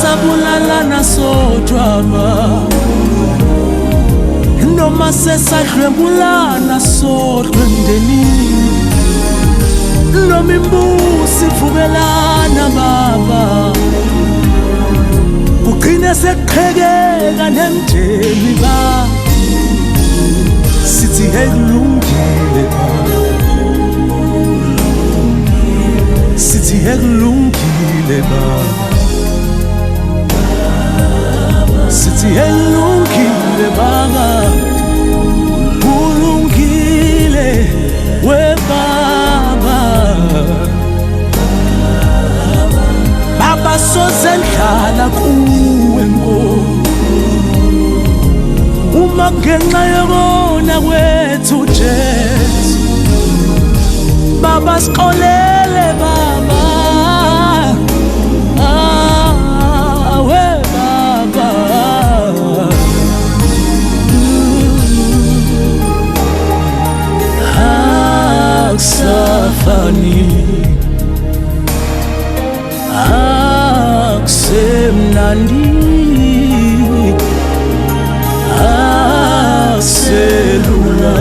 Sabulala na so drama Noma sesa dwembula na so dwendeni Noma imbusi fumelana baba Ugcine seqhekeka nemndeni ba Sithi hekulungile Sithi hekulungile ba Sithi elungile baba ulungile we baba Baba sozendlala kuwe ngo Uma ngenxa yobona kwethu Jesu Baba siqolele baba Safani aksemnandi aselula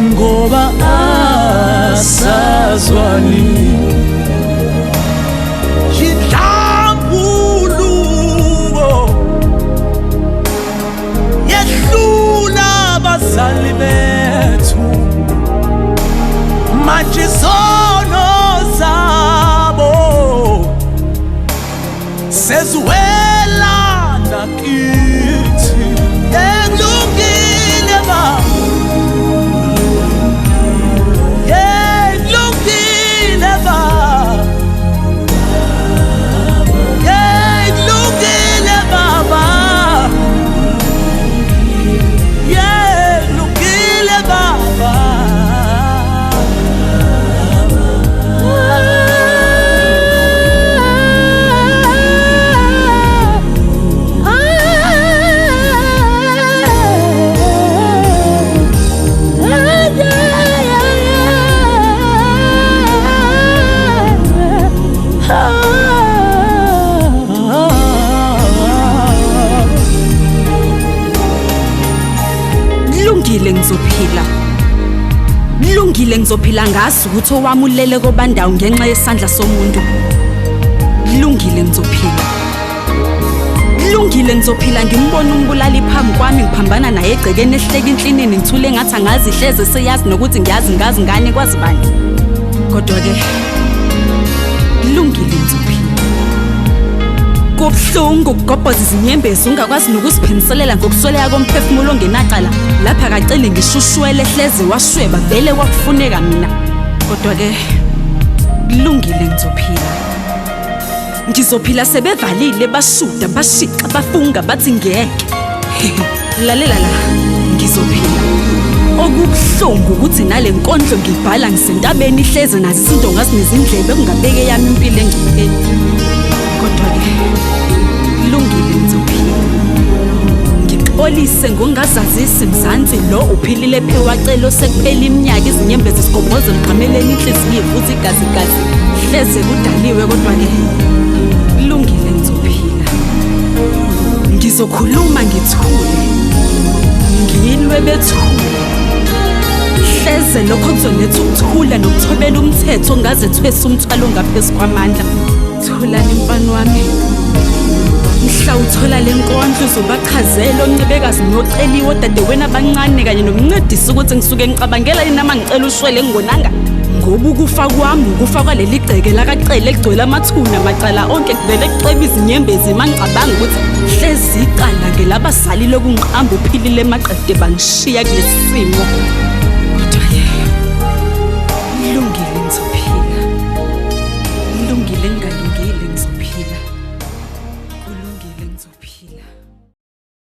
ngoba asazwani yidlambuluko yehlula abazali bethu manje zono zabo sezuwela nakithi elungile ba elungile ba elungile baba elungile baba Lungile ngizophila ngazi ukuthi owami ulele kobandawo ngenxa yesandla somuntu Lungile ngizophila ngimbona umbulali phambi kwami ngiphambana naye egcekeni ehleka inhlinini ngithule ngathi angazi ihleze seyazi nokuthi ngazi ngani kwazi bani kodwa ke lungile ngizophila Kubhlungu ukugobhoza izinyembezi ungakwazi nokusiphendiselela ngokusweleka komphefumulo ongenaqala lapha kaceli ngishushwele ehleze washweba vele kwakufuneka mina kodwa ke kulungile ngizophila sebevalile bashuda bashika bafunga bathi ngeke lalela la ngizophila okubhlungu ukuthi nale nkondlo ngibhala ngisentabeni ihleze nazi izinto ngasinezindlebe okungabeke yami impilo engcipheni kodwa ke lungile ngizophila ngixolise ngongazazisi mzansi lo uphilile phewacelo sekuphela iminyaka izinyembezi sigobhoze mqameleni inhliziyo futhi igazi hleze kudaliwe kodwa ke lungile ngizophila ngizokhuluma ngithule ngilwe bethule hleze lokho kuzoletha ukuthula nokuthobela umthetho ngaze thwesa umthwalo ngaphezulu kwamandla Thulani mfana wami Mhla uthola lenkondlo uzobachazela oncebekazi noceliwe odadewena abancane kanye nomncedisi ukuthi ngisuke ngicabangela yini nama ngicela ushwele ngonanga Ngoba ukufa kwami ukufa kwaleli gceke lakaqele egcwele amathuna macala onke kuvele kuceba izinyembezi mangicabanga ukuthi hlezi iqala ngelabazali lokungiqamba uphilile emaqede bangishiya kulesi simo.